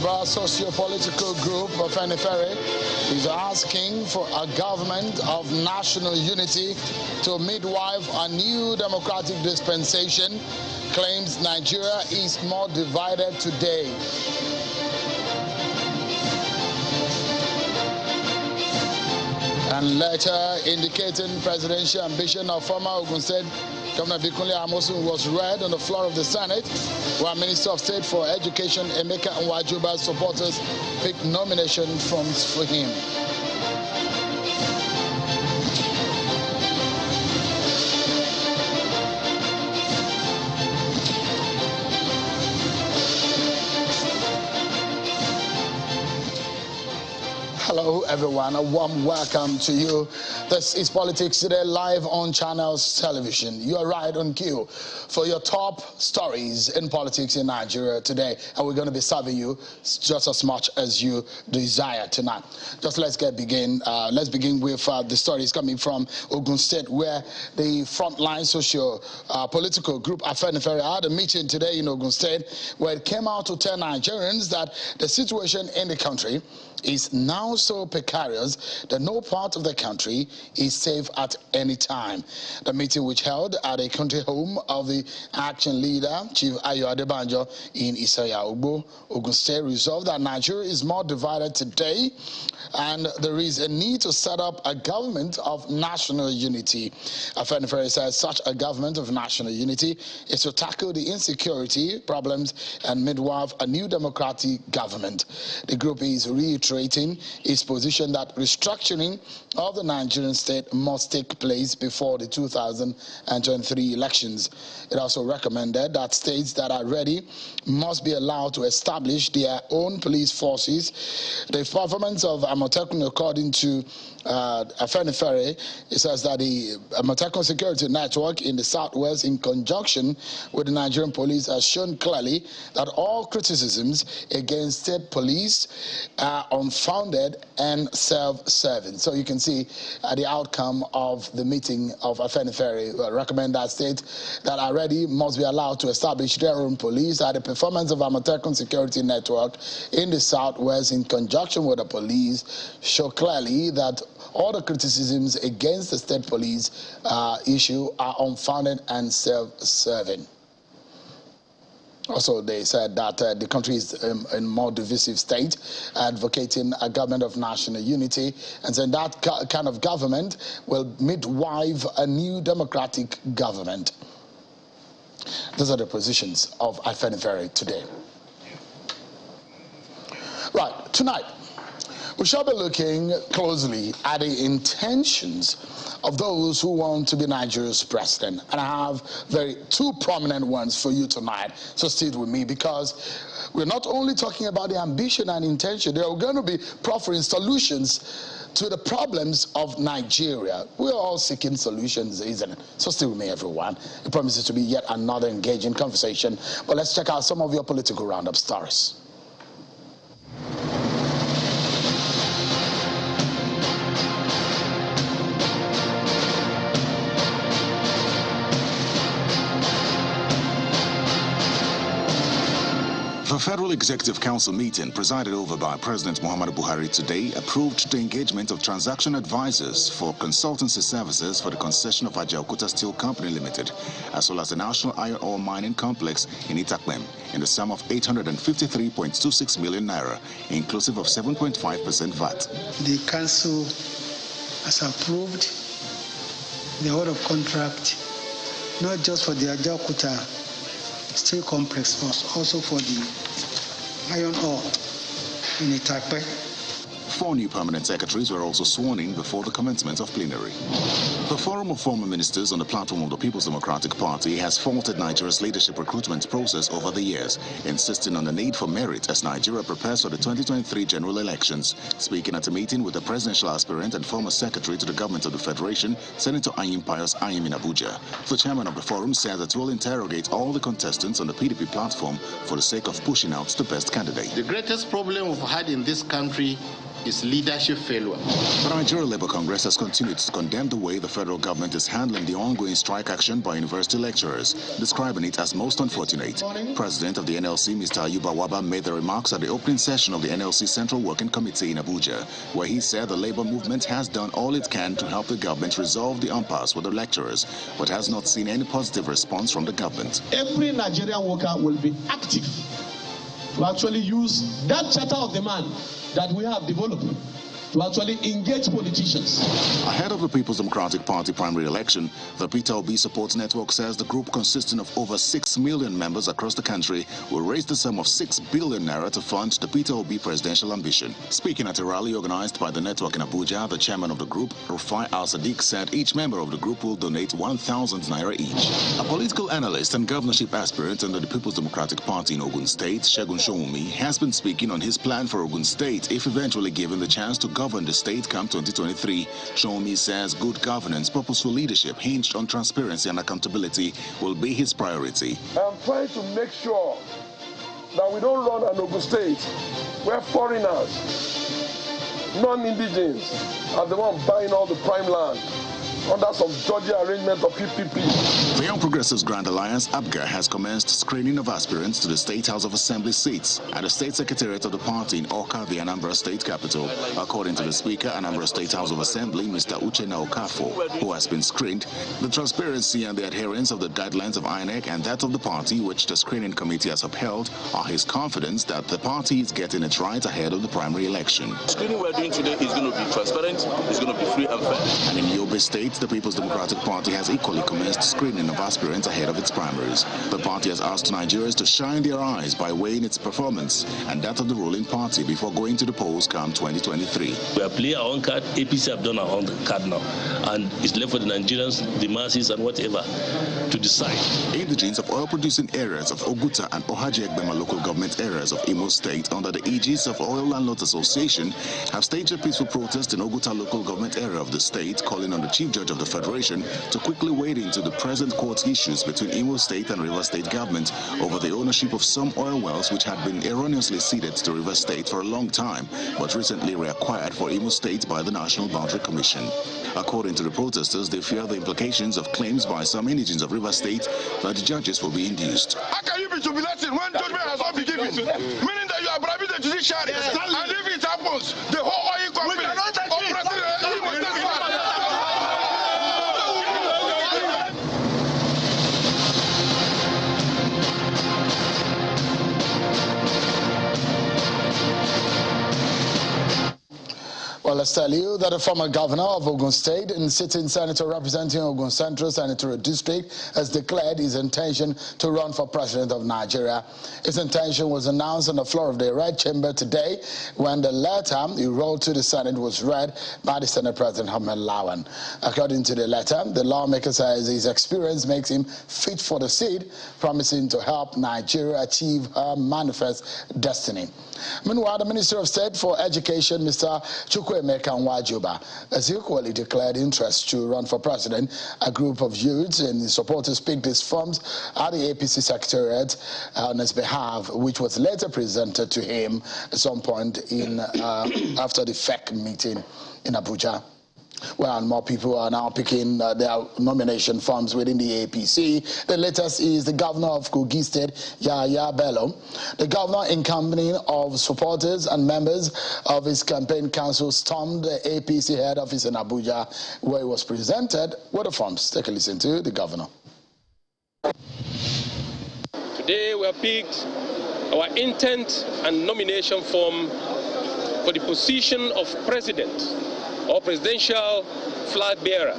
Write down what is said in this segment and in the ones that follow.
Yoruba socio-political group Afenifere is asking for a government of national unity to midwife a new democratic dispensation, claims Nigeria is more divided today. And letter indicating presidential ambition of former Ogun State Governor Bikunle Amosun was read on the floor of the Senate, where Minister of State for Education Emeka Nwajuba's supporters picked nomination forms for him. Hello everyone, a warm welcome to you. This is Politics Today live on Channels Television. You are right on cue for your top stories in politics in Nigeria today, and we're going to be serving you just as much as you desire tonight. Just let's begin with the stories coming from Ogun State, where the frontline socio-political group Afenifere had a meeting today in Ogun State, where it came out to tell Nigerians that the situation in the country is now so precarious that no part of the country is safe at any time. The meeting, which held at a country home of the action leader, Chief Ayo Adebanjo, in Isaya Ogbo, Ogun State, resolved that Nigeria is more divided today and there is a need to set up a government of national unity. Afenifere says such a government of national unity is to tackle the insecurity problems and midwife a new democratic government. The group is reiterating its position that restructuring of the Nigerian state must take place before the 2023 elections. It also recommended that states that are ready must be allowed to establish their own police forces. The performance of Amotekun, according to Afenifere, it says that the Amotekun security network in the southwest, in conjunction with the Nigerian police, has shown clearly that all criticisms against state police are unfounded and self-serving. So you can see the outcome of the meeting of Afenifere recommend that states that are ready must be allowed to establish their own police. The performance of Amotekun security network in the southwest, in conjunction with the police, show clearly that all the criticisms against the state police issue are unfounded and self-serving. Also, they said that the country is in a more divisive state, advocating a government of national unity, and saying that kind of government will midwife a new democratic government. Those are the positions of Afenifere today. Right, tonight, we shall be looking closely at the intentions of those who want to be Nigeria's president. And I have two prominent ones for you tonight. So stay with me, because we're not only talking about the ambition and intention, they are going to be proffering solutions to the problems of Nigeria. We're all seeking solutions, isn't it? So stay with me, everyone. It promises to be yet another engaging conversation. But let's check out some of your political roundup stories. The Federal Executive Council meeting, presided over by President Muhammad Buhari today, approved the engagement of transaction advisors for consultancy services for the concession of Ajaokuta Steel Company Limited, as well as the National Iron Ore Mining Complex in Itakpem, in the sum of 853.26 million naira, inclusive of 7.5% VAT. The Council has approved the order of contract, not just for the Ajaokuta Steel Complex, but also for the iron ore in Itakpe. 4 new permanent secretaries were also sworn in before the commencement of plenary. The Forum of Former Ministers on the platform of the People's Democratic Party has faulted Nigeria's leadership recruitment process over the years, insisting on the need for merit as Nigeria prepares for the 2023 general elections. Speaking at a meeting with the presidential aspirant and former secretary to the government of the Federation, Senator Ayim Pius Ayim in Abuja, the chairman of the forum said that will interrogate all the contestants on the PDP platform for the sake of pushing out the best candidate. The greatest problem we've had in this country is leadership failure. The Nigeria Labour Congress has continued to condemn the way the federal government is handling the ongoing strike action by university lecturers, describing it as most unfortunate. President of the NLC, Mr. Ayuba Waba, made the remarks at the opening session of the NLC Central Working Committee in Abuja, where he said the labour movement has done all it can to help the government resolve the impasse with the lecturers, but has not seen any positive response from the government. Every Nigerian worker will be active to actually use that charter of demand that we have developed to actually engage politicians. Ahead of the People's Democratic Party primary election, the Peter Obi Support Network says the group, consisting of over 6 million members across the country, will raise the sum of 6 billion naira to fund the Peter Obi presidential ambition. Speaking at a rally organized by the network in Abuja, the chairman of the group, Rufai Al-Sadiq, said each member of the group will donate 1,000 naira each. A political analyst and governorship aspirant under the People's Democratic Party in Ogun State, Segun Showunmi, has been speaking on his plan for Ogun State if eventually given the chance to govern the state come 2023. Showunmi says good governance, purposeful leadership hinged on transparency and accountability will be his priority. I'm trying to make sure that we don't run an Ogun State where foreigners, non-indigens, are the ones buying all the prime land under some dodgy arrangement of PPP. The Young Progressives Grand Alliance, ABGA, has commenced screening of aspirants to the State House of Assembly seats at the State Secretariat of the party in Awka, the Anambra State capital. According to the Speaker, Anambra State House of Assembly, Mr. Uchenna Okafo, who has been screened, the transparency and the adherence of the guidelines of INEC and that of the party, which the screening committee has upheld, are his confidence that the party is getting it right ahead of the primary election. The screening we're doing today is going to be transparent, it's going to be free and fair. And in Yobe State, the People's Democratic Party has equally commenced screening of aspirants ahead of its primaries. The party has asked Nigerians to shine their eyes by weighing its performance and that of the ruling party before going to the polls come 2023. We are playing our own card. APC have done our own card now, and it's left for the Nigerians, the masses, and whatever to decide. Indigenes of oil-producing areas of Oguta and Ohaji-Egbema local government areas of Imo State, under the aegis of Oil Landlords Association, have staged a peaceful protest in Oguta local government area of the state, calling on the Chief Judge of the Federation to quickly wade into the present court issues between Imo State and Rivers State government over the ownership of some oil wells which had been erroneously ceded to Rivers State for a long time, but recently reacquired for Imo State by the National Boundary Commission. According to the protesters, they fear the implications of claims by some indigenes of Rivers State that the judges will be induced. How can you be jubilating when judgment has not been given? Meaning that you are bribing the judiciary. And if it happens, the whole oil company Well, let's tell you that the former governor of Ogun State and sitting senator representing Ogun Central Senatorial District has declared his intention to run for president of Nigeria. His intention was announced on the floor of the Red Chamber today when the letter he wrote to the Senate was read by the Senate President Ahmed Lawan. According to the letter, the lawmaker says his experience makes him fit for the seat, promising to help Nigeria achieve her manifest destiny. Meanwhile, the Minister of State for Education, Mr. Chukwuemeka Nwajuba, has equally declared interest to run for president. A group of youths and supporters picked his forms at the APC Secretariat on his behalf, which was later presented to him at some point in after the FEC meeting in Abuja. Well, more people are now picking their nomination forms within the APC. The latest is the governor of Kogi State, Yahaya Bello. The governor, in company of supporters and members of his campaign council, stormed the APC head office in Abuja, where he was presented with the forms. Take a listen to the governor. Today we have picked our intent and nomination form for the position of president or presidential flag bearer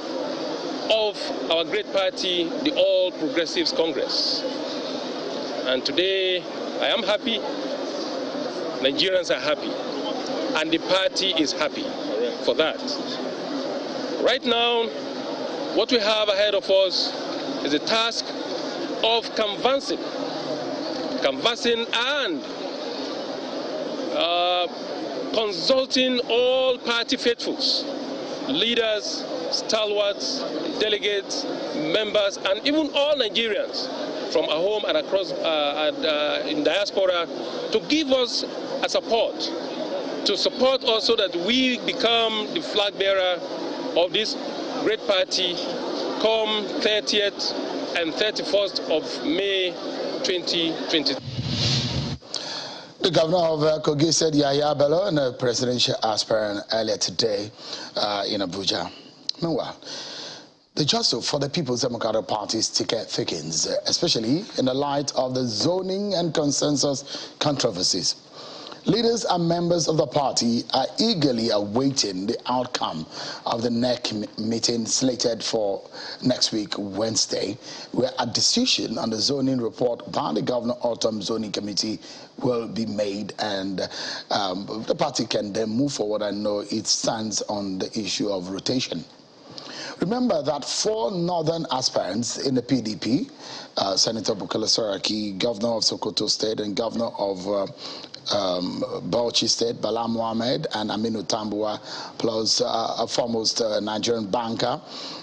of our great party, the All Progressives Congress. And today I am happy, Nigerians are happy, and the party is happy for that. Right now, what we have ahead of us is a task of canvassing and consulting all party faithfuls, leaders, stalwarts, delegates, members, and even all Nigerians from our home and across in diaspora to give us a support to support also that we become the flag bearer of this great party come 30th and 31st of May 2020. The governor of Kogi said Yahya Bello and a presidential aspirant earlier today in Abuja. Meanwhile, the jostle for the People's Democratic Party's ticket thickens, especially in the light of the zoning and consensus controversies. Leaders and members of the party are eagerly awaiting the outcome of the NEC meeting slated for next week, Wednesday, where a decision on the zoning report by the Governor Autumn Zoning Committee will be made, and the party can then move forward and know its stance on the issue of rotation. Remember that 4 northern aspirants in the PDP, Senator Bukola Saraki, Governor of Sokoto State and Governor of Bauchi State, Bala Mohammed and Aminu Tambuwa, plus a foremost Nigerian banker,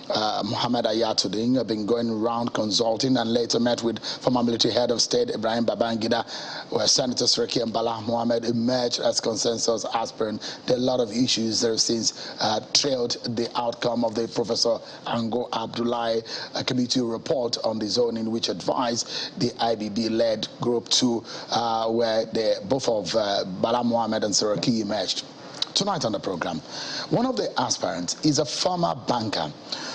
Mohammed Hayatu-Deen, have been going around consulting and later met with former military head of state Ibrahim Babangida, where Senator Saraki and Bala Mohammed emerged as consensus aspirants. There are a lot of issues that have since trailed the outcome of the Professor Ango Abdullahi committee report on the zoning, which advised the IBB-led Group 2, where both of Bala Mohammed and Saraki emerged. Tonight on the program, one of the aspirants is a former banker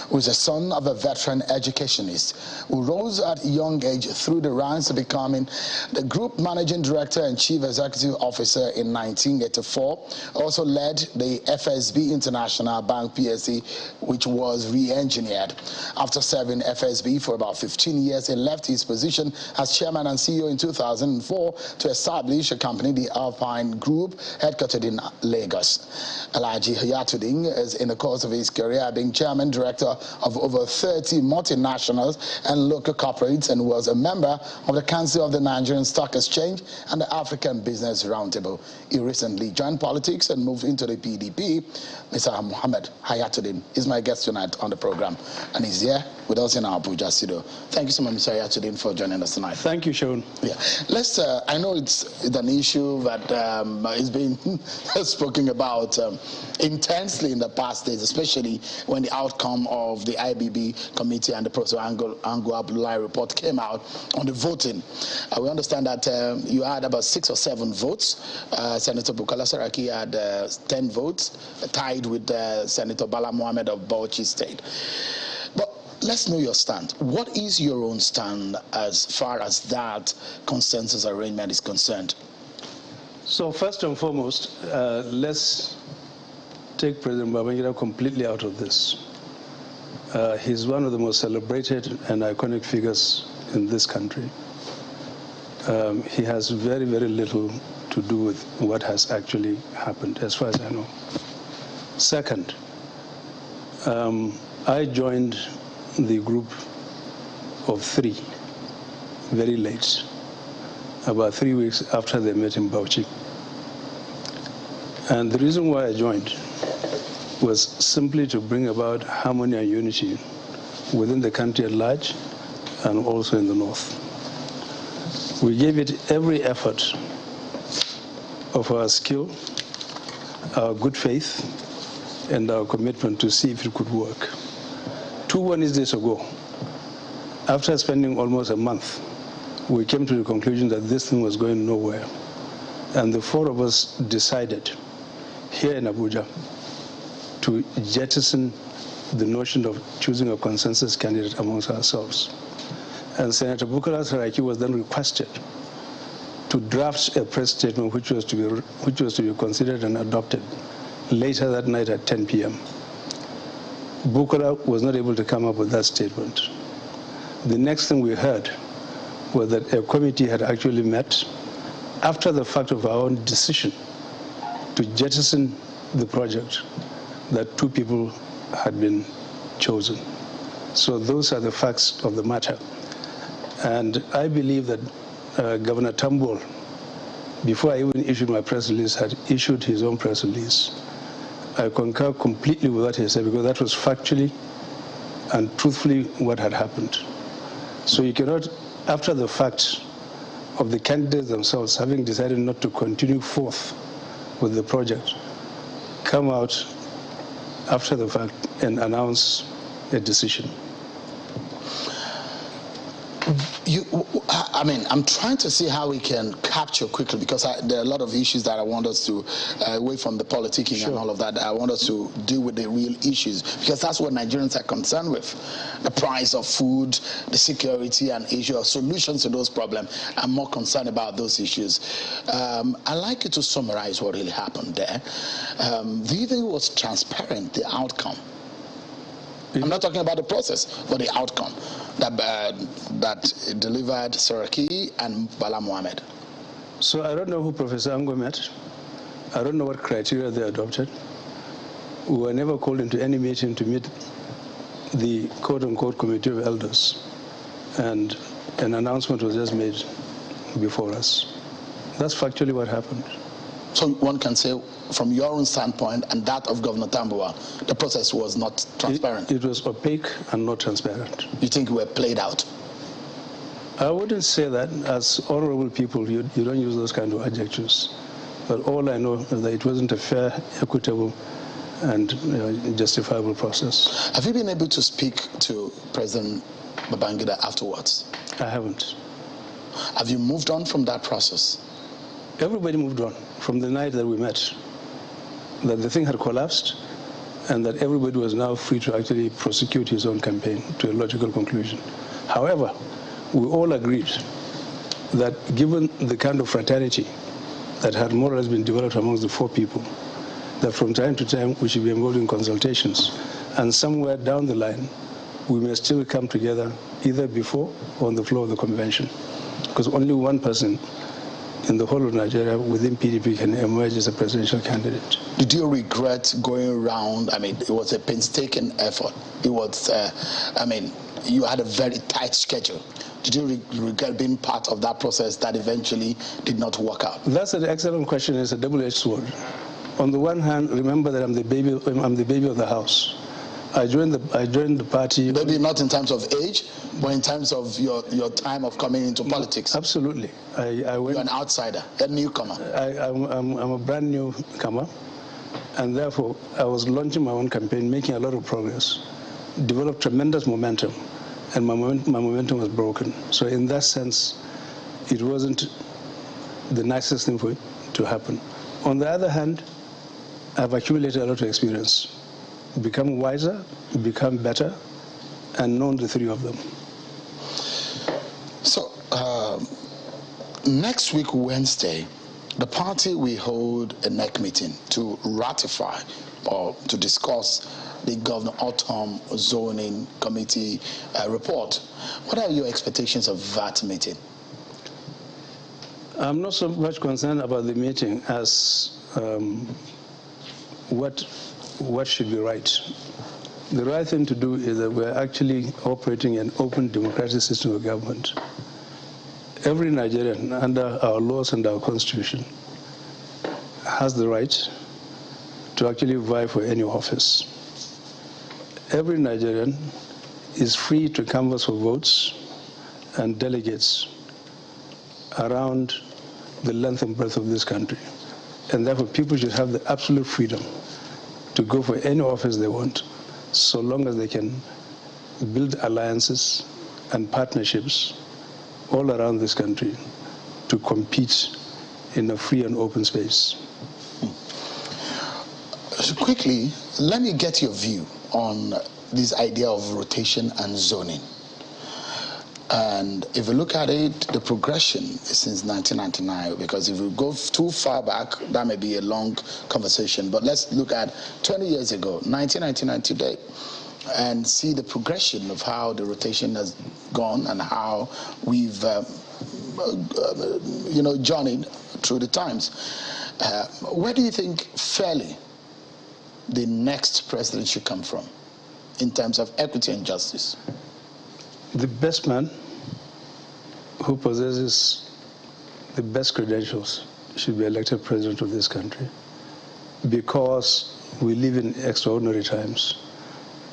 who is a son of a veteran educationist who rose at a young age through the ranks to becoming the group managing director and chief executive officer in 1984. Also led the FSB International Bank PSC, which was re-engineered. After serving FSB for about 15 years, he left his position as chairman and CEO in 2004 to establish a company, the Alpine Group, headquartered in Lagos. Alhaji Hayatu-Deen is in the course of his career being chairman director of over 30 multinationals and local corporates, and was a member of the Council of the Nigerian Stock Exchange and the African Business Roundtable. He recently joined politics and moved into the PDP. Mr. Mohammed Hayatu-Deen is my guest tonight on the program, and he's here with us in our Abuja studio. Thank you so much, Mr. Hayatu-Deen, for joining us tonight. Thank you, Sean. Yeah, let's. I know it's an issue that is being spoken about intensely in the past days, especially when the outcome of the IBB committee and the Professor Ango Abdullahi report came out on the voting. We understand that you had about 6 or 7 votes. Senator Bukola Saraki had 10 votes, tied with Senator Bala Mohammed of Bauchi State. But let's know your stand. What is your own stand as far as that consensus arrangement is concerned? So first and foremost, let's take President Babangida completely out of this. He's one of the most celebrated and iconic figures in this country. He has very, very little to do with what has actually happened, as far as I know. Second, I joined the group of 3 very late, about 3 weeks after they met in Bauchi. And the reason why I joined was simply to bring about harmony and unity within the country at large and also in the north. We gave it every effort of our skill, our good faith, and our commitment to see if it could work. 2 Wednesdays ago, after spending almost a month, we came to the conclusion that this thing was going nowhere. And the 4 of us decided here in Abuja to jettison the notion of choosing a consensus candidate amongst ourselves. And Senator Bukola Saraki was then requested to draft a press statement which was to be considered and adopted later that night at 10 p.m. Bukola was not able to come up with that statement. The next thing we heard was that a committee had actually met after the fact of our own decision to jettison the project, that 2 people had been chosen. So those are the facts of the matter. And I believe that Governor Tambol, before I even issued my press release, had issued his own press release. I concur completely with what he said, because that was factually and truthfully what had happened. So you cannot, after the fact of the candidates themselves having decided not to continue forth with the project come out after the fact and announce a decision. I'm trying to see how we can capture quickly, because there are a lot of issues that I want us to, away from the politicking and all of that, I want us to deal with the real issues, because that's what Nigerians are concerned with. The price of food, the security and issue of solutions to those problems. I'm more concerned about those issues. I'd like you to summarize what really happened there. Do you think it was transparent, the outcome? I'm not talking about the process, but the outcome that delivered Saraki and Bala Mohammed. So I don't know who Professor Ango met. I don't know what criteria they adopted. We were never called into any meeting to meet the quote-unquote committee of elders. And an announcement was just made before us. That's factually what happened. So one can say, from your own standpoint and that of Governor Tambuwa, the process was not transparent? It was opaque and not transparent. You think we were played out? I wouldn't say that. As honorable people, you don't use those kind of adjectives. But all I know is that it wasn't a fair, equitable, and justifiable process. Have you been able to speak to President Babangida afterwards? I haven't. Have you moved on from that process? Everybody moved on from the night that we met, that the thing had collapsed and that everybody was now free to actually prosecute his own campaign to a logical conclusion. However, we all agreed that given the kind of fraternity that had more or less been developed amongst the four people, that from time to time we should be involved in consultations, and somewhere down the line we may still come together either before or on the floor of the convention, because only one person in the whole of Nigeria within PDP can emerge as a presidential candidate. Did you regret going around? It was a painstaking effort. It was, you had a very tight schedule. Did you regret being part of that process that eventually did not work out? That's an excellent question. It's a double-edged sword. On the one hand, remember that I'm the baby of the house. I joined the party. Maybe not in terms of age, but in terms of your time of coming into politics. Absolutely. You're an outsider, a newcomer. I'm a brand newcomer, and therefore I was launching my own campaign, making a lot of progress, developed tremendous momentum, and my momentum was broken. So in that sense, it wasn't the nicest thing for it to happen. On the other hand, I've accumulated a lot of experience, become wiser, become better, and known the three of them. So next week, Wednesday, the party will hold a NEC meeting to ratify or to discuss the Governor Autumn Zoning Committee report. What are your expectations of that meeting? I'm not so much concerned about the meeting as what should be right. The right thing to do is that we're actually operating an open democratic system of government. Every Nigerian, under our laws and our constitution, has the right to actually vie for any office. Every Nigerian is free to canvass for votes and delegates around the length and breadth of this country. And therefore, people should have the absolute freedom to go for any office they want, so long as they can build alliances and partnerships all around this country to compete in a free and open space. Quickly, let me get your view on this idea of rotation and zoning. And if you look at it, the progression is since 1999, because if we go too far back, that may be a long conversation. But let's look at 20 years ago, 1999 today, and see the progression of how the rotation has gone and how we've, journeyed through the times. Where do you think fairly the next president should come from in terms of equity and justice? The best man who possesses the best credentials should be elected president of this country, because we live in extraordinary times,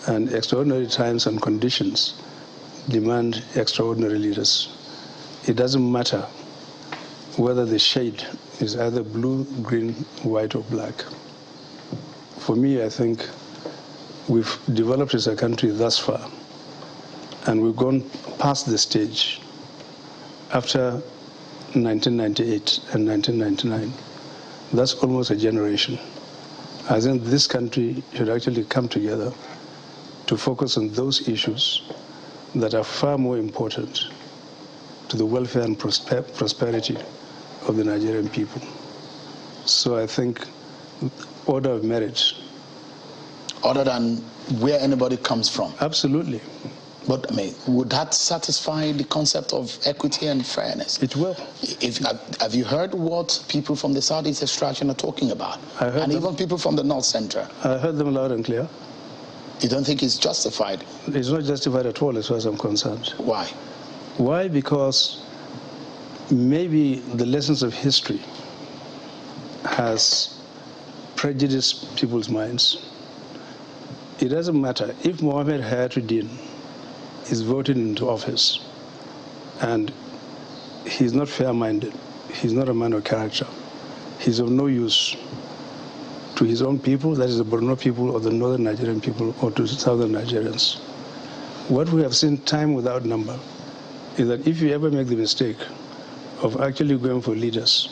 and extraordinary times and conditions demand extraordinary leaders. It doesn't matter whether the shade is either blue, green, white, or black. For me, I think we've developed as a country thus far, and we've gone past the stage after 1998 and 1999. That's almost a generation. I think this country should actually come together to focus on those issues that are far more important to the welfare and prosperity of the Nigerian people. So I think order of merit. Other than where anybody comes from? Absolutely. But I mean, would that satisfy the concept of equity and fairness? It will. Have you heard what people from the Southeast extraction are talking about? I heard and them. Even people from the North Central? I heard them loud and clear. You don't think it's justified? It's not justified at all as far as I'm concerned. Why? Why? Because maybe the lessons of history has prejudiced people's minds. It doesn't matter if Mohammed Hayatu-Deen is voted into office and he's not fair-minded, he's not a man of character, he's of no use to his own people, that is the Borno people or the northern Nigerian people or to southern Nigerians. What we have seen time without number is that if you ever make the mistake of actually going for leaders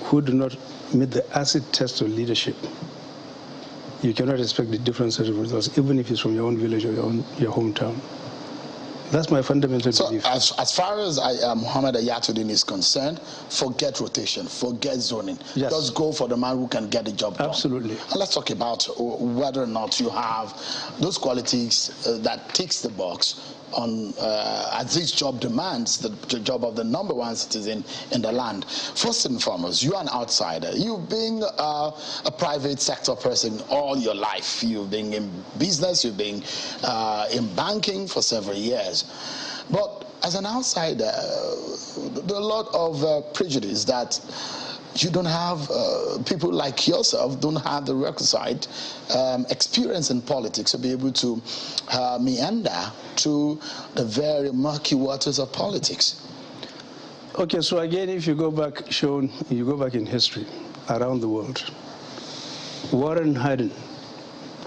who do not meet the acid test of leadership, you cannot expect the different set of results, even if it's from your own village or your hometown. That's my fundamental belief. As far as Mohammed Hayatu-Deen is concerned, forget rotation, forget zoning. Yes. Just go for the man who can get the job done. Absolutely. And let's talk about whether or not you have those qualities that ticks the box on as this job demands, the job of the number one citizen in the land. First and foremost, you're an outsider. You've been a private sector person all your life. You've been in business, you've been in banking for several years. But as an outsider, there are a lot of prejudice that you don't have, people like yourself don't have the requisite experience in politics to be able to meander to the very murky waters of politics. Okay, so again, if you go back, Sean, you go back in history around the world, Warren Harding,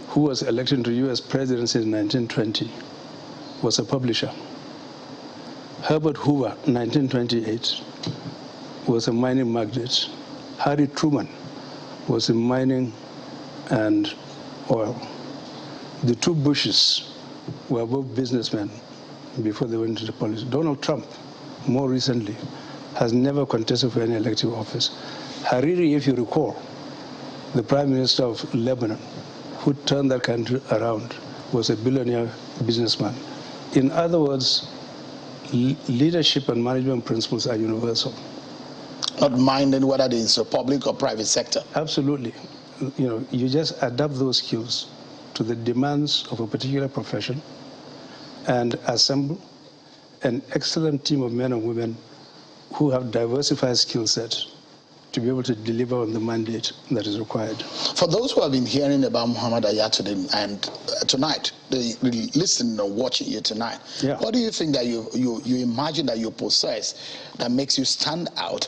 who was elected to U.S. presidency in 1920, was a publisher. Herbert Hoover, 1928, was a mining magnate. Harry Truman was in mining and oil. The two Bushes were both businessmen before they went into the politics. Donald Trump, more recently, has never contested for any elective office. Hariri, if you recall, the Prime Minister of Lebanon, who turned that country around, was a billionaire businessman. In other words, leadership and management principles are universal. Not minding whether it's a public or private sector. Absolutely. You know, you just adapt those skills to the demands of a particular profession and assemble an excellent team of men and women who have diversified skill sets to be able to deliver on the mandate that is required. For those who have been hearing about Mohammed Hayatu-Deen and tonight, they listening or watching you tonight, yeah. What do you think that you imagine that you possess that makes you stand out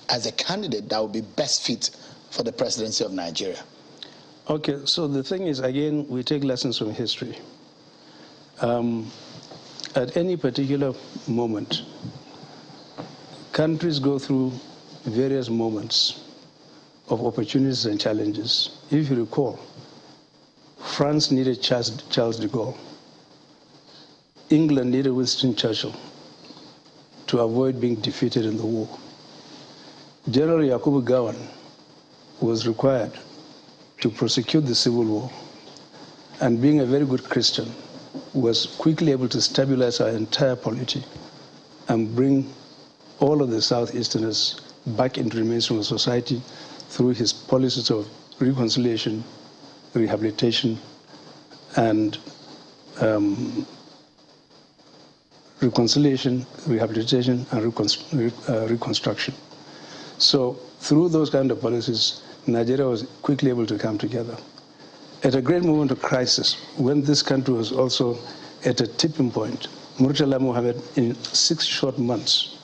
as a candidate that would be best fit for the presidency of Nigeria? Okay, so the thing is, again, we take lessons from history. At any particular moment, countries go through various moments of opportunities and challenges. If you recall, France needed Charles de Gaulle. England needed Winston Churchill to avoid being defeated in the war. General Yakubu Gowon was required to prosecute the civil war, and being a very good Christian, was quickly able to stabilize our entire polity and bring all of the Southeasterners back into the mainstream of society through his policies of reconciliation, rehabilitation, and reconstruction. So through those kind of policies, Nigeria was quickly able to come together. At a great moment of crisis, when this country was also at a tipping point, Murtala Mohammed, in 6 short months,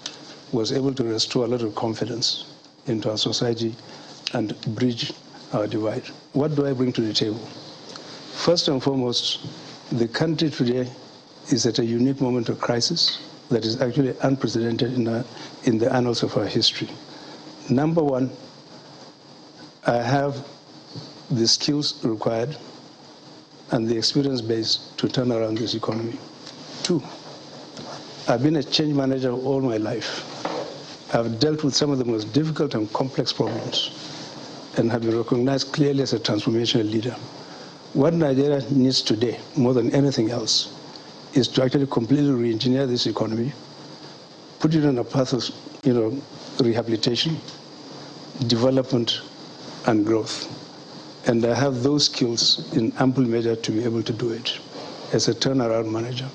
was able to restore a lot of confidence into our society and bridge our divide. What do I bring to the table? First and foremost, the country today is at a unique moment of crisis that is actually unprecedented in the annals of our history. Number one, I have the skills required and the experience base to turn around this economy. Two, I've been a change manager all my life. I've dealt with some of the most difficult and complex problems and have been recognized clearly as a transformational leader. What Nigeria needs today, more than anything else, is to actually completely re-engineer this economy, put it on a path of, rehabilitation, development, and growth. And I have those skills in ample measure to be able to do it as a turnaround manager.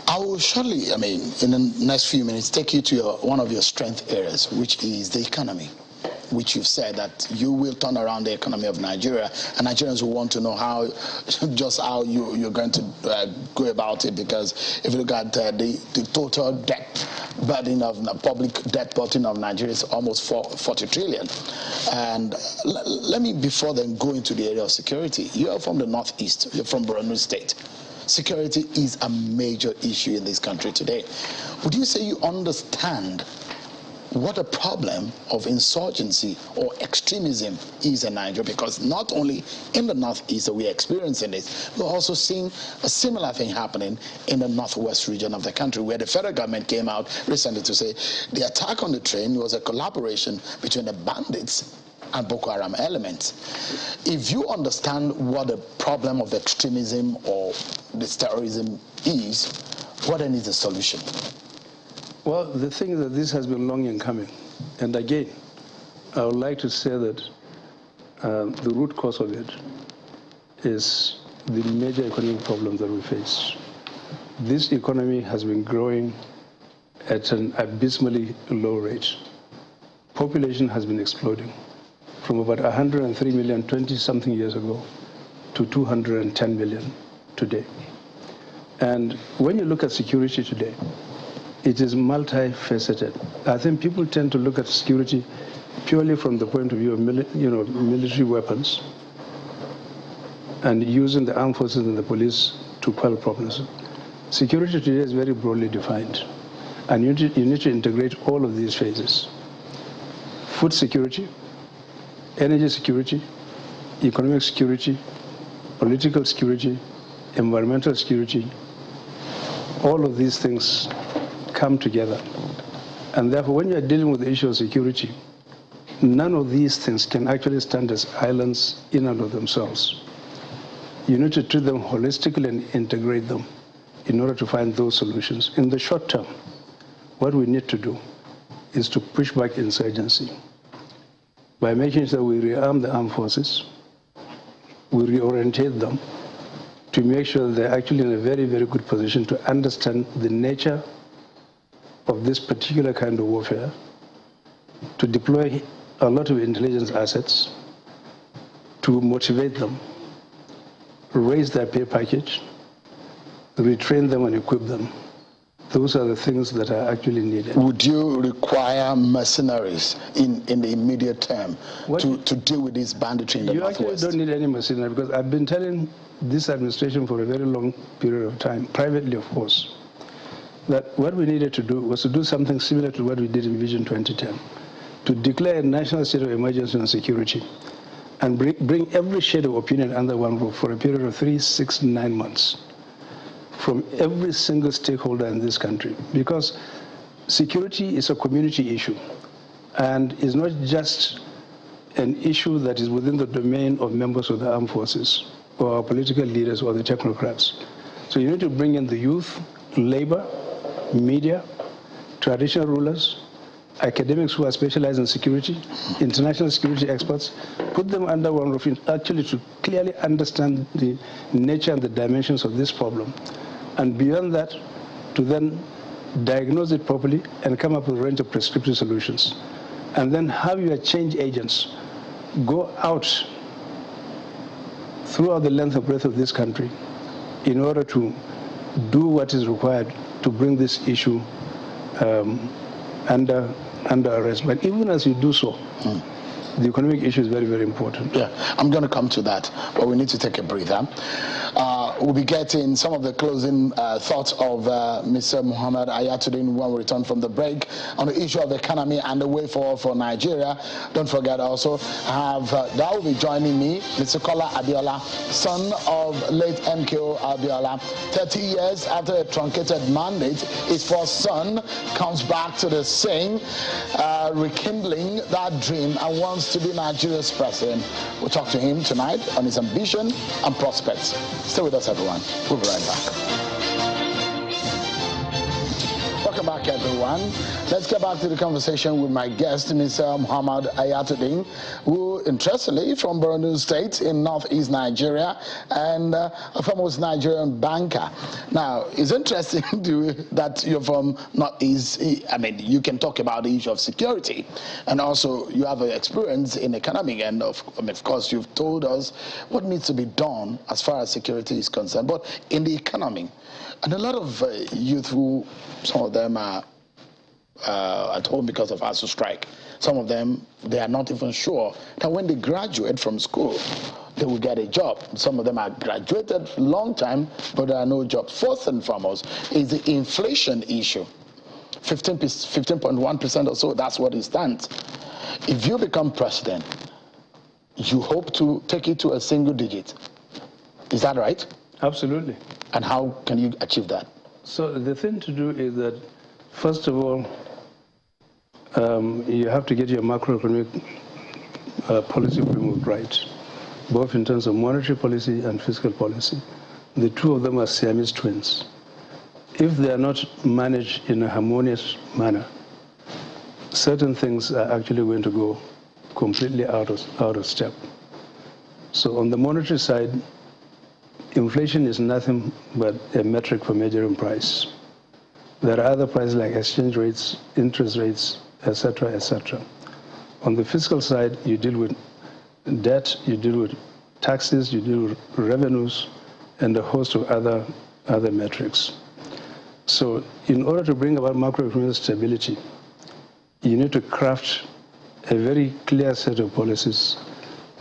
I will shortly, in the next few minutes, take you to one of your strength areas, which is the economy, which you've said that you will turn around the economy of Nigeria, and Nigerians will want to know how you're going to go about it, because if you look at the total debt burden of public debt burden of Nigeria is almost 40 trillion. And let me, before then, go into the area of security. You are from the Northeast, you're from Borno State. Security is a major issue in this country today. Would you say you understand what a problem of insurgency or extremism is in Nigeria? Because not only in the Northeast that we are experiencing this, we're also seeing a similar thing happening in the Northwest region of the country, where the federal government came out recently to say the attack on the train was a collaboration between the bandits and Boko Haram elements. If you understand what the problem of extremism or this terrorism is, what then is the solution? Well, the thing is that this has been long in coming. And again, I would like to say that the root cause of it is the major economic problem that we face. This economy has been growing at an abysmally low rate. Population has been exploding from about 103 million 20-something years ago to 210 million today. And when you look at security today, it is multifaceted. I think people tend to look at security purely from the point of view of military weapons and using the armed forces and the police to quell problems. Security today is very broadly defined, and you need to integrate all of these phases. Food security, energy security, economic security, political security, environmental security, all of these things come together. And therefore, when you are dealing with the issue of security, none of these things can actually stand as islands in and of themselves. You need to treat them holistically and integrate them in order to find those solutions. In the short term, what we need to do is to push back insurgency by making sure we rearm the armed forces, we reorientate them to make sure they're actually in a very, very good position to understand the nature of this particular kind of warfare, to deploy a lot of intelligence assets, to motivate them, raise their pay package, retrain them and equip them. Those are the things that are actually needed. Would you require mercenaries in the immediate term to deal with this banditry in the Northwest? You actually don't need any mercenary, because I've been telling this administration for a very long period of time, privately of course, that what we needed to do was to do something similar to what we did in Vision 2010, to declare a national state of emergency on security and bring every shade of opinion under one roof for a period of 3, 6, 9 months from every single stakeholder in this country. Because security is a community issue and is not just an issue that is within the domain of members of the armed forces or our political leaders or the technocrats. So you need to bring in the youth, labor, media, traditional rulers, academics who are specialized in security, international security experts, put them under one roof actually to clearly understand the nature and the dimensions of this problem. And beyond that, to then diagnose it properly and come up with a range of prescriptive solutions. And then have your change agents go out throughout the length and breadth of this country in order to do what is required to bring this issue under arrest. But even as you do so, the economic issue is very, very important. Yeah, I'm going to come to that, but we need to take a breather. We'll be getting some of the closing thoughts of Mr. Mohammed Hayatu-Deen when we return from the break on the issue of the economy and the way forward for Nigeria. Don't forget also, that will be joining me, Mr. Kola Abiola, son of late MKO Abiola. 30 years after a truncated mandate, his first son comes back to the scene, rekindling that dream and wants to be Nigeria's president. We'll talk to him tonight on his ambition and prospects. Stay with us, everyone. We'll be right back. Welcome back, everyone. Let's get back to the conversation with my guest, Mr. Mohammed Hayatu-Deen, who, interestingly, from Borno State in northeast Nigeria, and a famous Nigerian banker. Now, it's interesting that you're from northeast. I mean, you can talk about the issue of security, and also you have experience in economic, and of course, you've told us what needs to be done as far as security is concerned. But in the economy, and a lot of youth who, some of them are at home because of ASU strike. Some of them, they are not even sure that when they graduate from school, they will get a job. Some of them are graduated long time, but there are no jobs. First and foremost is the inflation issue. 15.1% or so, that's what it stands. If you become president, you hope to take it to a single digit. Is that right? Absolutely. And how can you achieve that? So the thing to do is that, first of all, you have to get your macroeconomic policy framework right, both in terms of monetary policy and fiscal policy. The two of them are Siamese twins. If they are not managed in a harmonious manner, certain things are actually going to go completely out of step. So on the monetary side, inflation is nothing but a metric for measuring price. There are other prices like exchange rates, interest rates, etc., etc. On the fiscal side, you deal with debt, you deal with taxes, you deal with revenues, and a host of other metrics. So in order to bring about macroeconomic stability, you need to craft a very clear set of policies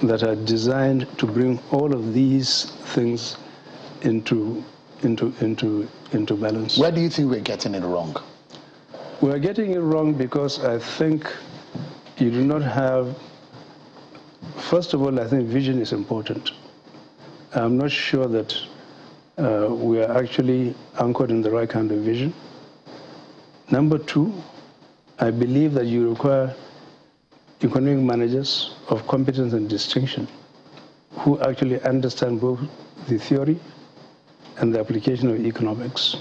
that are designed to bring all of these things into balance. Where do you think we're getting it wrong? We're getting it wrong because I think you do not have, first of all, I think vision is important. I'm not sure that we are actually anchored in the right kind of vision. Number two, I believe that you require economic managers of competence and distinction who actually understand both the theory and the application of economics.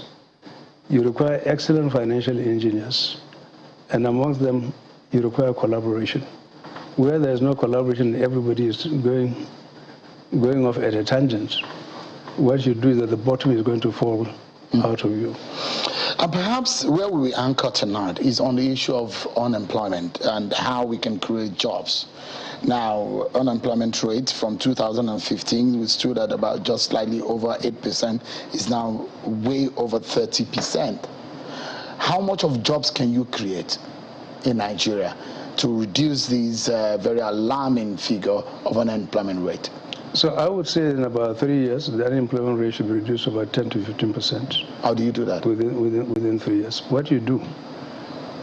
You require excellent financial engineers, and amongst them, you require collaboration. Where there's no collaboration, everybody is going off at a tangent. What you do is that the bottom is going to fall out of you. And perhaps where we anchor tonight is on the issue of unemployment and how we can create jobs. Now, unemployment rate from 2015, we stood at about just slightly over 8%, is now way over 30%. How much of jobs can you create in Nigeria to reduce these very alarming figure of unemployment rate? So I would say in about 3 years, the unemployment rate should be reduced to about 10 to 15%. How do you do that? Within 3 years. What you do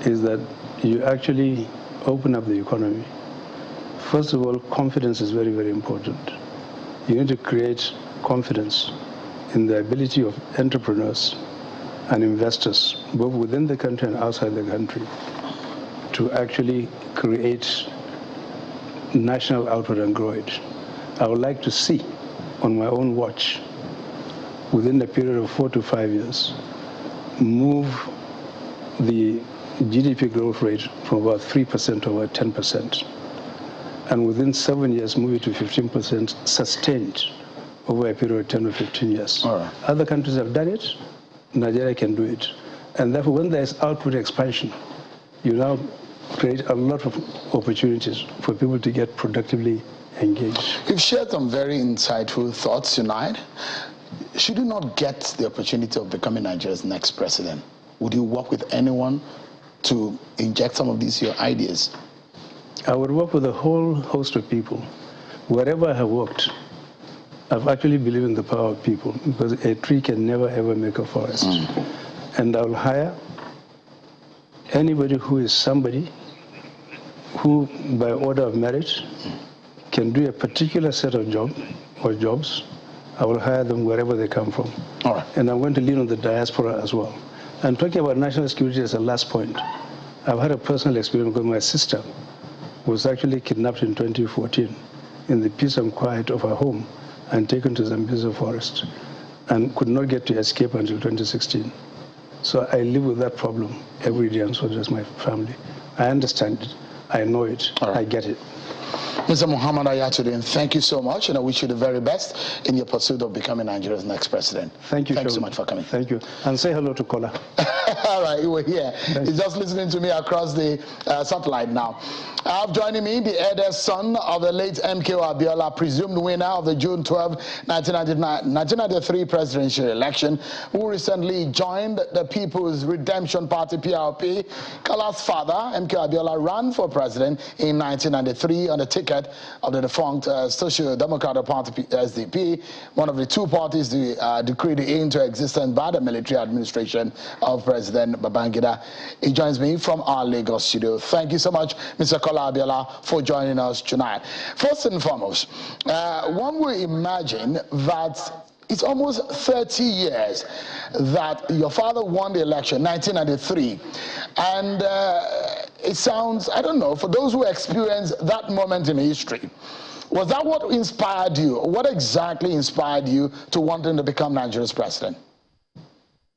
is that you actually open up the economy. First of all, confidence is very, very important. You need to create confidence in the ability of entrepreneurs and investors, both within the country and outside the country, to actually create national output and grow it. I would like to see, on my own watch, within a period of 4 to 5 years, move the GDP growth rate from about 3% to about 10%. And within 7 years, move it to 15% sustained over a period of 10 or 15 years. All right. Other countries have done it. Nigeria can do it. And therefore, when there is output expansion, you now create a lot of opportunities for people to get productively engaged. You've shared some very insightful thoughts tonight. Should you not get the opportunity of becoming Nigeria's next president? would you work with anyone to inject some of these your ideas? I would work with a whole host of people. Wherever I have worked, I've actually believed in the power of people, because a tree can never ever make a forest. And I'll hire anybody who is somebody who, by order of merit, can do a particular set of jobs. I will hire them wherever they come from. All right. And I'm going to lean on the diaspora as well. And talking about national security as a last point, I've had a personal experience because my sister was actually kidnapped in 2014 in the peace and quiet of her home and taken to Zambezi forest and could not get to escape until 2016. So I live with that problem every day, and so does my family. I understand it. I know it. Right. I get it. Mr. Mohammed Hayatu-Deen, thank you so much, and I wish you the very best in your pursuit of becoming Nigeria's next president. Thank you. Thanks so much for coming. Thank you. And say hello to Kola. All right, you were here. He's just listening to me across the satellite now. Joining me, the eldest son of the late Kola Abiola, presumed winner of the June 12, 1993 presidential election, who recently joined the People's Redemption Party, PRP. Kola's father, Kola Abiola, ran for president in 1993 on the ticket of the defunct Social Democratic Party, SDP, one of the two parties decreed into existence by the military administration of President Babangida. He joins me from our Lagos studio. Thank you so much, Mr. Kola Abiola, for joining us tonight. First and foremost, one will imagine that it's almost 30 years that your father won the election, 1993. And it sounds, I don't know, for those who experienced that moment in history, was that what inspired you? What exactly inspired you to wanting to become Nigeria's president?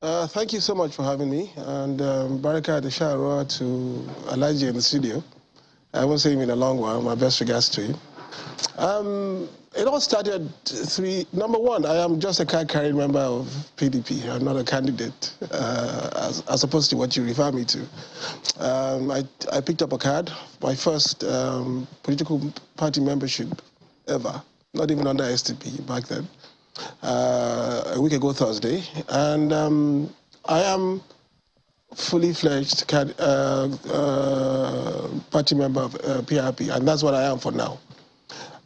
Thank you so much for having me. And Baraka de Shara to Elijah in the studio. I won't see him in a long while. My best regards to you. It all started number one, I am just a card-carrying member of PDP. I'm not a candidate, as opposed to what you refer me to. I picked up a card, my first political party membership ever, not even under SDP back then, a week ago Thursday. And I am fully fledged party member of PRP, and that's what I am for now.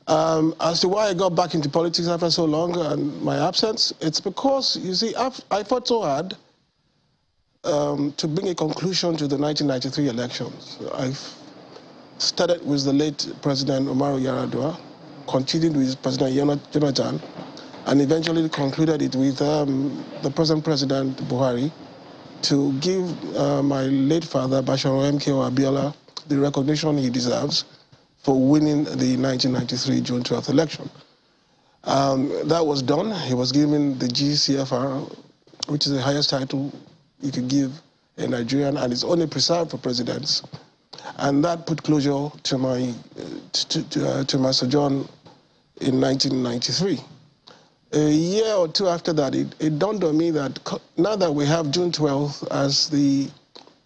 As to why I got back into politics after so long and my absence, it's because, you see, I fought so hard to bring a conclusion to the 1993 elections. I started with the late President Umaru Yar'Adua, continued with President Jonathan, and eventually concluded it with the present President Buhari to give my late father, Bashir Kola Abiola, the recognition he deserves for winning the 1993 June 12th election. That was done. He was given the GCFR, which is the highest title you could give a Nigerian, and it's only preserved for presidents. And that put closure to my sojourn in 1993. A year or two after that, it dawned on me that now that we have June 12th as the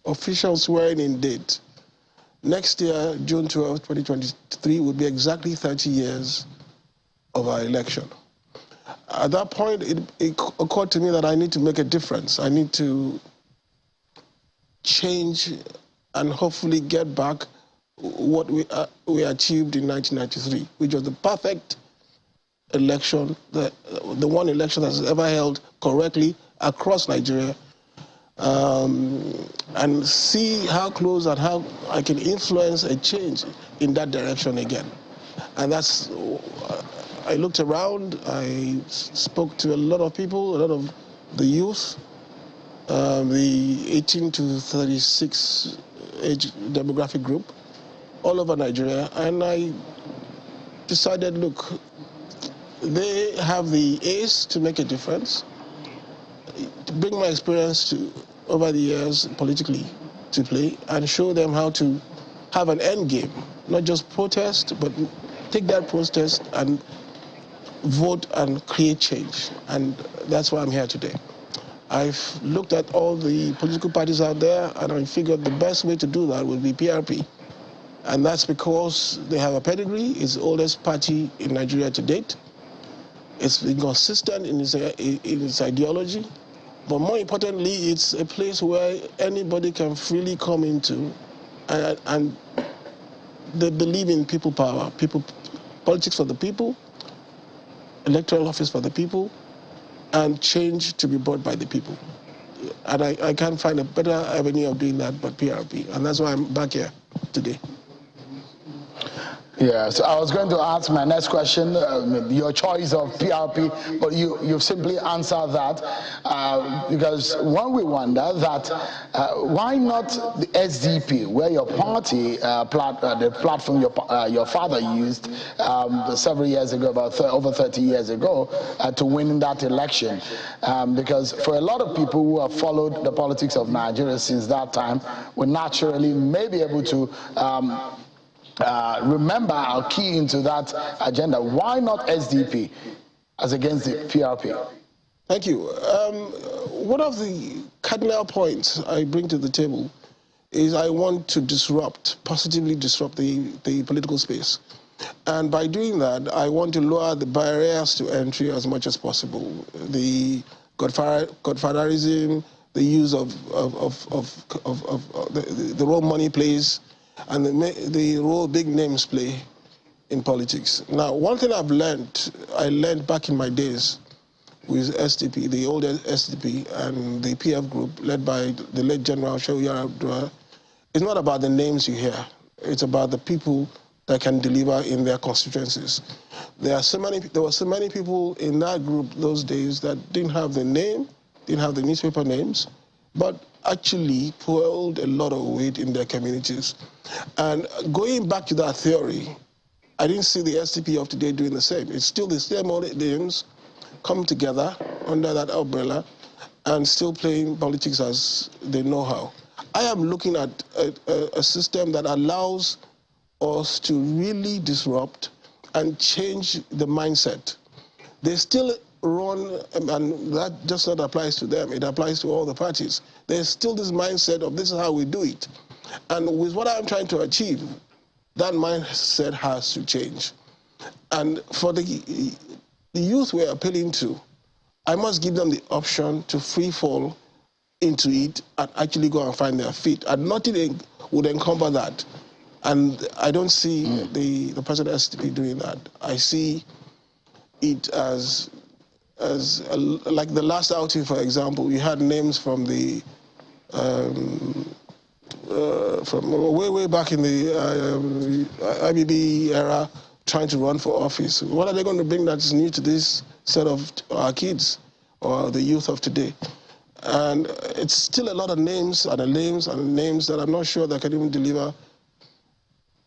official swearing-in date, next year, June 12, 2023, would be exactly 30 years of our election. At that point, it occurred to me that I need to make a difference. I need to change and hopefully get back what we achieved in 1993, which was the perfect election, the one election that's ever held correctly across Nigeria, and see how close and how I can influence a change in that direction again. And that's, I looked around, I spoke to a lot of people, a lot of the youth, the 18 to 36 age demographic group all over Nigeria, and I decided, look, they have the ace to make a difference, to bring my experience over the years politically to play and show them how to have an end game, not just protest, but take that protest and vote and create change. And that's why I'm here today. I've looked at all the political parties out there, and I figured the best way to do that would be PRP. And that's because they have a pedigree. It's the oldest party in Nigeria to date. It's been consistent in its ideology. But more importantly, it's a place where anybody can freely come into, and they believe in people power, politics for the people, electoral office for the people, and change to be brought by the people. And I can't find a better avenue of doing that but PRP, and that's why I'm back here today. Yeah, so I was going to ask my next question, your choice of PRP, but you've simply answered that, because one we wonder that why not the SDP, where your party, the platform your father used several years ago, over 30 years ago, to win that election, because for a lot of people who have followed the politics of Nigeria since that time, we naturally may be able to remember or key into that agenda. Why not SDP as against the PRP? Thank you. One of the cardinal points I bring to the table is I want to positively disrupt the political space. And by doing that, I want to lower the barriers to entry as much as possible. The godfatherism, the use of the role money plays, and the role big names play in politics. Now, one thing I learned back in my days with SDP, the old SDP, and the PF group, led by the late General Shehu Yaradua, it's not about the names you hear. It's about the people that can deliver in their constituencies. There were so many people in that group those days that didn't have the name, didn't have the newspaper names, but actually pulled a lot of weight in their communities. And going back to that theory, I didn't see the SDP of today doing the same. It's still the same old names come together under that umbrella and still playing politics as they know how. I am looking at a system that allows us to really disrupt and change the mindset. They still run, and that just not applies to them, it applies to all the parties. There's still this mindset of this is how we do it. And with what I'm trying to achieve, that mindset has to change. And for the youth we're appealing to, I must give them the option to free fall into it and actually go and find their feet. And nothing would encumber that. And I don't see the President SDP doing that. I see it as like the last outing, for example, we had names from the from way back in the IBB era trying to run for office. What are they going to bring that's new to this set of our kids or the youth of today? And it's still a lot of names and names that I'm not sure that can even deliver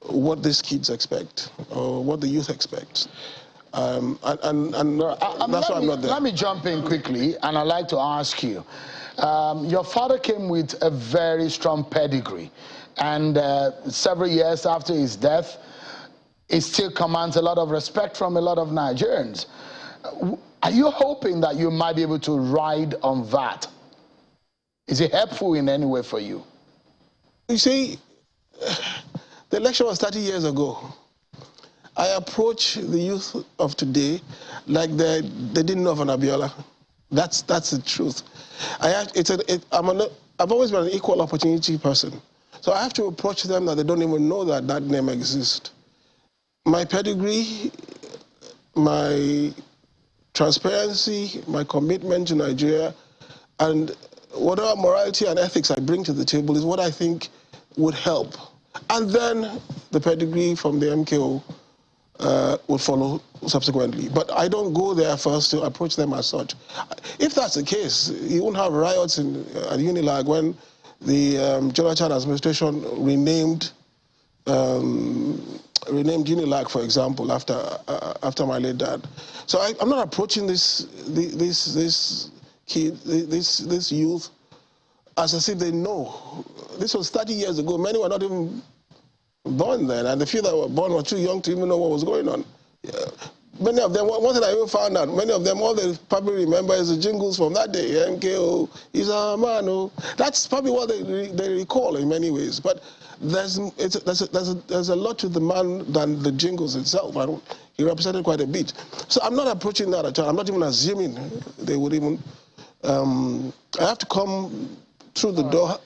what these kids expect or what the youth expects. And that's why I'm not there. Let me jump in quickly, and I'd like to ask you. Your father came with a very strong pedigree, and several years after his death, he still commands a lot of respect from a lot of Nigerians. Are you hoping that you might be able to ride on that? Is it helpful in any way for you? You see, the election was 30 years ago. I approach the youth of today like they didn't know of an Abiola. That's the truth. I've always been an equal opportunity person. So I have to approach them that they don't even know that that name exists. My pedigree, my transparency, my commitment to Nigeria, and whatever morality and ethics I bring to the table is what I think would help. And then the pedigree from the MKO would follow subsequently. But I don't go there first to approach them as such. If that's the case, you won't have riots at Unilag when the Jonathan administration renamed Unilag, for example, after my late dad. So I'm not approaching this youth as if they know. This was 30 years ago. Many were not even born then, and the few that were born were too young to even know what was going on. Many of them, one thing I even found out, many of them, all they probably remember is the jingles from that day. MKO, is a man. Oh. That's probably what they recall in many ways. But there's a lot to the man than the jingles itself. He represented quite a bit. So I'm not approaching that at all. I'm not even assuming they would even I have to come through the door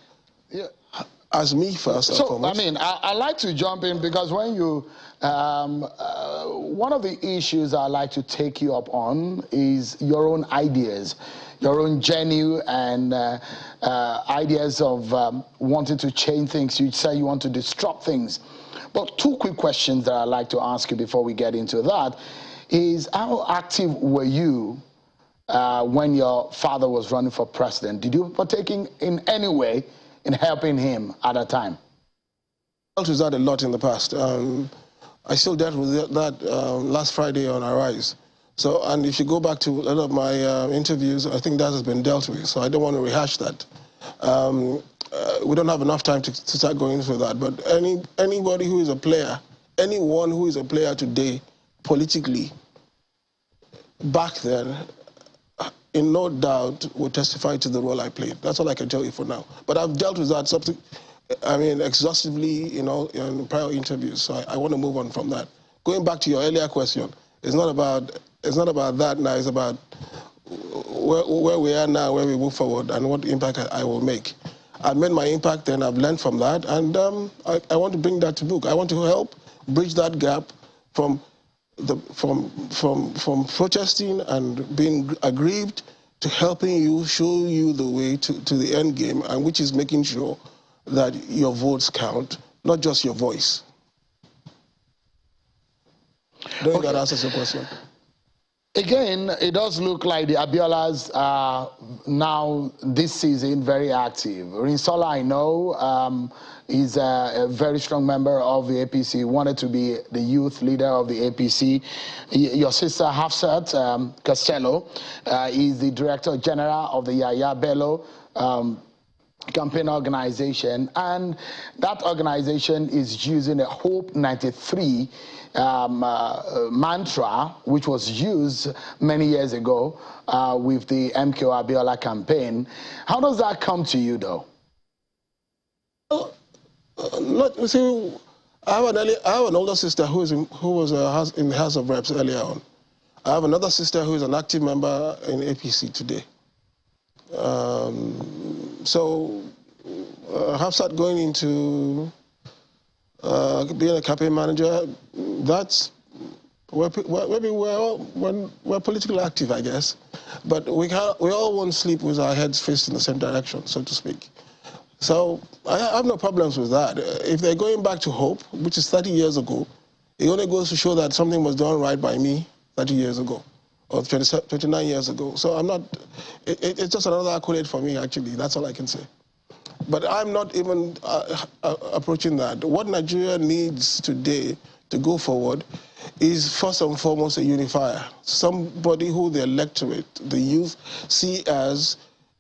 as me first. So, I mean, I like to jump in because when you, one of the issues I like to take you up on is your own ideas, your own genuine and ideas of wanting to change things. You say you want to disrupt things. But two quick questions that I'd like to ask you before we get into that is, how active were you when your father was running for president? Did you partake in any way in helping him at that time? I dealt with that a lot in the past. I still dealt with that last Friday on Arise. So, and if you go back to a lot of my interviews, I think that has been dealt with, so I don't want to rehash that. We don't have enough time to start going through that, but anybody who is a player, anyone who is a player today, politically, back then, in no doubt, will testify to the role I played. That's all I can tell you for now. But I've dealt with that exhaustively, you know, in prior interviews. So I want to move on from that. Going back to your earlier question, it's not about that now. It's about where we are now, where we move forward, and what impact I will make. I've made my impact, and I've learned from that, and I want to bring that to book. I want to help bridge that gap from protesting and being aggrieved to helping you, show you the way to the end game, and which is making sure that your votes count, not just your voice. Don't think that answers your question. Again, it does look like the Abiolas are now this season very active. Rinsola, I know, is a very strong member of the APC, wanted to be the youth leader of the APC. Your sister Hafsat Costello is the Director General of the Yaya Bello campaign organization, and that organization is using a Hope 93 mantra, which was used many years ago with the MKO Abiola campaign. How does that come to you, though? See, I have an older sister who was in the House of Reps earlier on. I have another sister who is an active member in APC today. So Hafsat going into being a campaign manager, that's we're politically active, I guess. But we all won't sleep with our heads facing the same direction, so to speak. So I have no problems with that. If they're going back to Hope, which is 30 years ago, it only goes to show that something was done right by me 30 years ago, or 29 years ago. So I'm not, it's just another accolade for me, actually. That's all I can say. But I'm not even approaching that. What Nigeria needs today to go forward is first and foremost a unifier. Somebody who the electorate, the youth, see as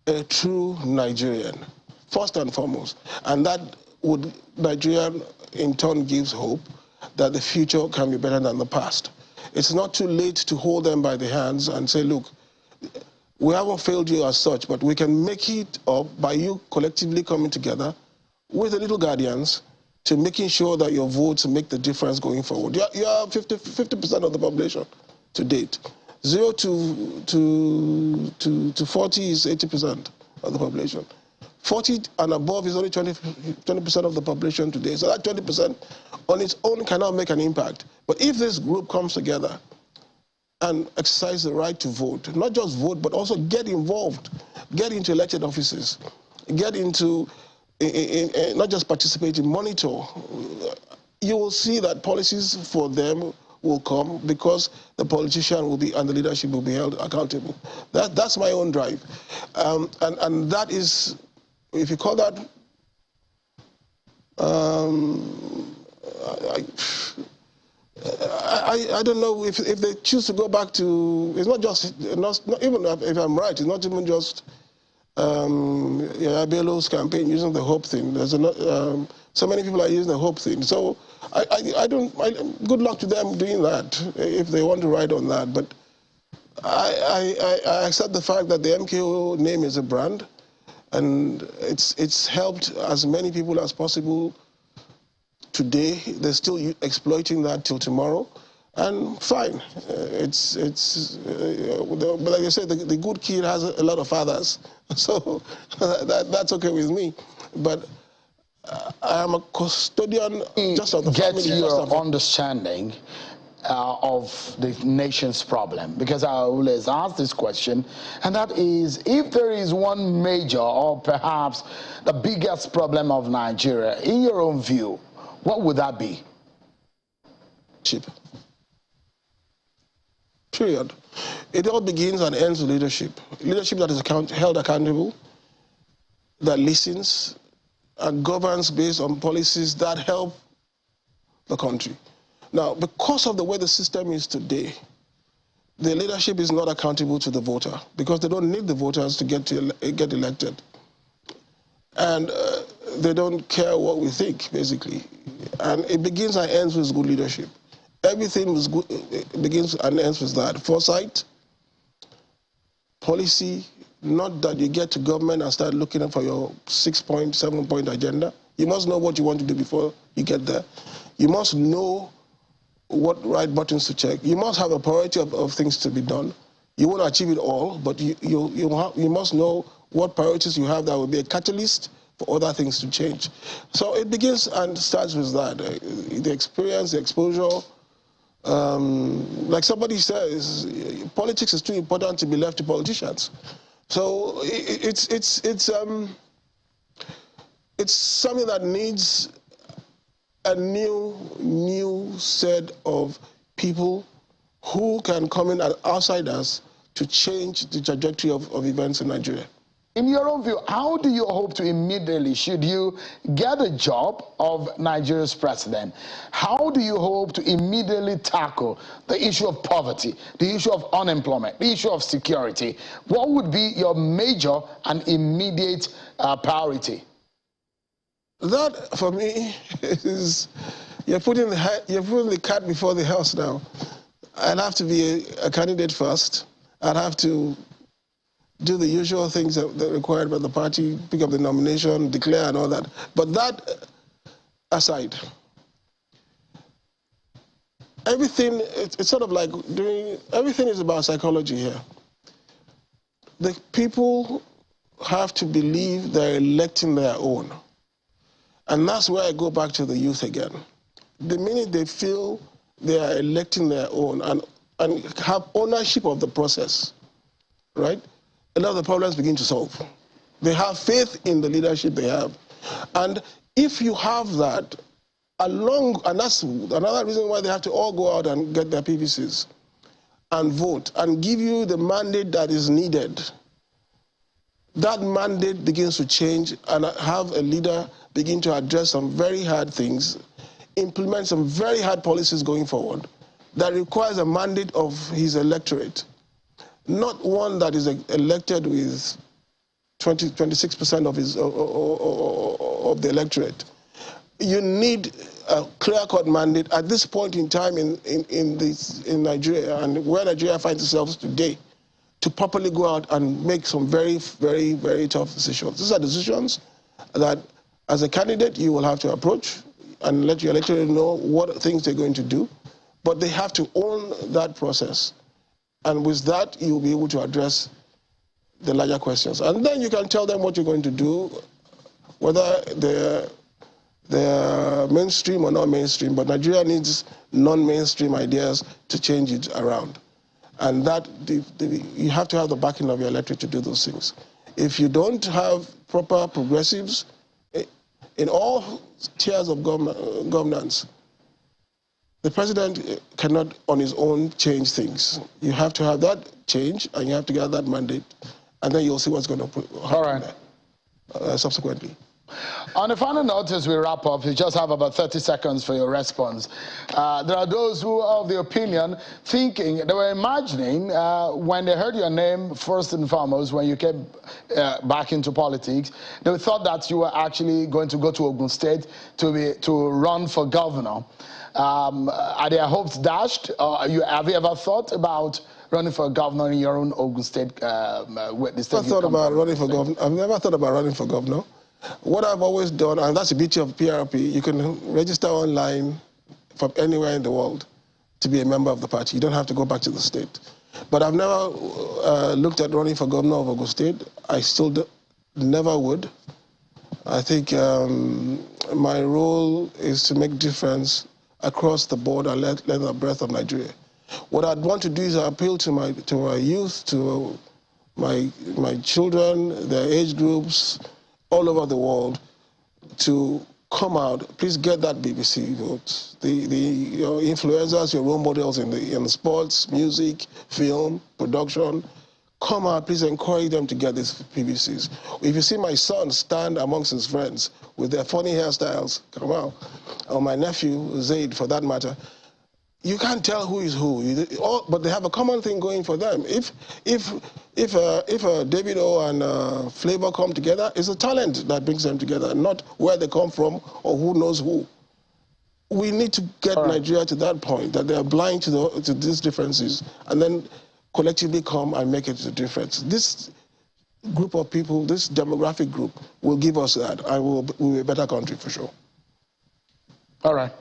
a true Nigerian, first and foremost. And that would, Nigeria in turn gives hope that the future can be better than the past. It's not too late to hold them by the hands and say, look, we haven't failed you as such, but we can make it up by you collectively coming together with the little guardians to making sure that your votes make the difference going forward. You are 50% of the population to date. 0 to 40 is 80% of the population. 40 and above is only 20% of the population today. So that 20% on its own cannot make an impact. But if this group comes together and exercise the right to vote, not just vote, but also get involved, get into elected offices, get into, not just participate, monitor, you will see that policies for them will come because the politician will be, and the leadership will be held accountable. That's my own drive. And that is, if you call that, I don't know if they choose to go back to, it's not just, not even if I'm right, it's not even just Abio's campaign using the hope thing. There's so many people are using the hope thing. So good luck to them doing that if they want to ride on that. But I accept the fact that the MKO name is a brand, and it's helped as many people as possible today. They're still exploiting that till tomorrow. And fine, but like I said, the good kid has a lot of fathers, so that's okay with me. But I am a custodian just of the family. Get your understanding of the nation's problem, because I always ask this question, and that is, if there is one major or perhaps the biggest problem of Nigeria, in your own view, what would that be? Period. It all begins and ends with leadership. Leadership that is held accountable, that listens, and governs based on policies that help the country. Now, because of the way the system is today, the leadership is not accountable to the voter because they don't need the voters to get elected. And they don't care what we think, basically. And it begins and ends with good leadership. Everything was good, it begins and ends with that. Foresight, policy, not that you get to government and start looking for your 6-point, 7-point agenda. You must know what you want to do before you get there. You must know what right buttons to check. You must have a priority of things to be done. You won't achieve it all, but you must know what priorities you have that will be a catalyst for other things to change. So it begins and starts with that. The experience, the exposure. Like somebody says, politics is too important to be left to politicians. So it's something that needs a new set of people who can come in as outsiders to change the trajectory of events in Nigeria. In your own view, how do you hope to immediately, should you get a job of Nigeria's president, how do you hope to immediately tackle the issue of poverty, the issue of unemployment, the issue of security? What would be your major and immediate priority? That, for me, is you're putting the cat before the horse now. I'd have to be a candidate first. I'd have to do the usual things that are required by the party, pick up the nomination, declare and all that. But that aside, everything, it's sort of like everything is about psychology here. The people have to believe they're electing their own. And that's where I go back to the youth again. The minute they feel they are electing their own and have ownership of the process, right? A lot of the problems begin to solve. They have faith in the leadership they have. And if you have that, and that's another reason why they have to all go out and get their PVCs and vote and give you the mandate that is needed. That mandate begins to change and have a leader begin to address some very hard things, implement some very hard policies going forward that requires a mandate of his electorate. Not one that is elected with 26% of the electorate. You need a clear-cut mandate at this point in time in Nigeria and where Nigeria finds itself today to properly go out and make some very, very, very tough decisions. These are decisions that, as a candidate, you will have to approach and let your electorate know what things they're going to do, but they have to own that process. And with that, you'll be able to address the larger questions. And then you can tell them what you're going to do, whether they're mainstream or not mainstream, but Nigeria needs non-mainstream ideas to change it around. And that you have to have the backing of your electorate to do those things. If you don't have proper progressives in all tiers of governance, the president cannot on his own change things. You have to have that change and you have to get that mandate, and then you'll see what's going to happen subsequently. On the final note, as we wrap up, you just have about 30 seconds for your response. There are those who are of the opinion, thinking, they were imagining when they heard your name, first and foremost, when you came back into politics, they thought that you were actually going to go to Ogun State to run for governor. Are their hopes dashed? Have you ever thought about running for governor in your own Ogun State? I've never thought about running for governor. I've never thought about running for governor. What I've always done, and that's the beauty of PRP, you can register online from anywhere in the world. to be a member of the party. You don't have to go back to the state. But I've never looked at running for governor of Ogun State. I still never would. I think my role is to make difference across the board and length and breadth of Nigeria. What I'd want to do is appeal to my youth, to my children, their age groups, all over the world, to come out. Please get that BBC vote. Your influencers, your role models in the sports, music, film, production, come out. Please encourage them to get these PVCs. If you see my son stand amongst his friends with their funny hairstyles, come out, or my nephew Zaid, for that matter, you can't tell who is who. But they have a common thing going for them. If David O and Flavor come together, it's a talent that brings them together, not where they come from or who knows who. We need to get Nigeria to that point, that they are blind to these differences, and then collectively come and make it a difference. This group of people, this demographic group, will give us that, and we'll be a better country for sure. All right.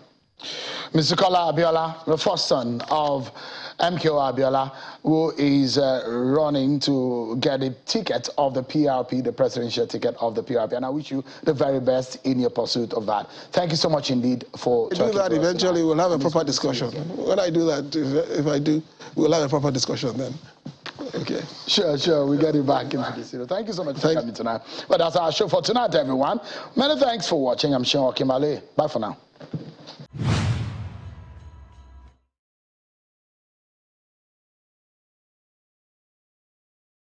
Mr. Kola Abiola, the first son of MKO Abiola, who is running to get a ticket of the PRP, the presidential ticket of the PRP. And I wish you the very best in your pursuit of that. Thank you so much indeed for talking to us. Eventually, we'll have a proper discussion. When I do that, if I do, we'll have a proper discussion then. Okay. Sure. We'll get it back into the studio. Thank you so much for coming tonight. But that's our show for tonight, everyone. Many thanks for watching. I'm Sean Okimale. Bye for now.